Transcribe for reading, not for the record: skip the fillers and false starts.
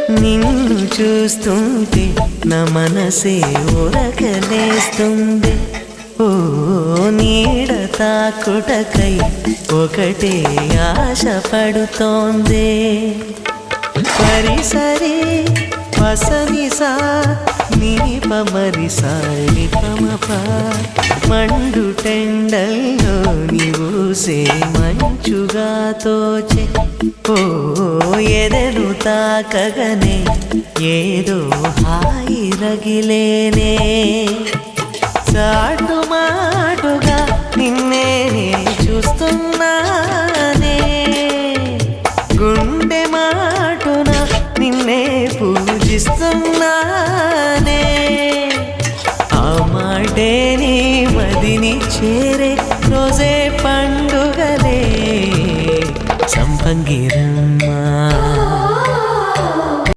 నిన్ను చూస్తుంటే నా మనసే ఉరకలేస్తుంది. ఓ నీడ తాకుటకై ఒకటే ఆశ పడుతోంది. పరిసరి పసనిసా నీ పమరిసా నిపమప మండు టెండల్లో నీవుసే మంచుగా తోచే. ఓ ఎదను తాకగనే ఏదో హాయి రగిలేనే. చాటు మాటుగా నిన్నే చూస్తున్నానే, గుండె మాటున నిన్నే పూజిస్తున్నానే. ఆ మాటే నీ మదిని చేరే రోజే పండుగలే. సంపంగి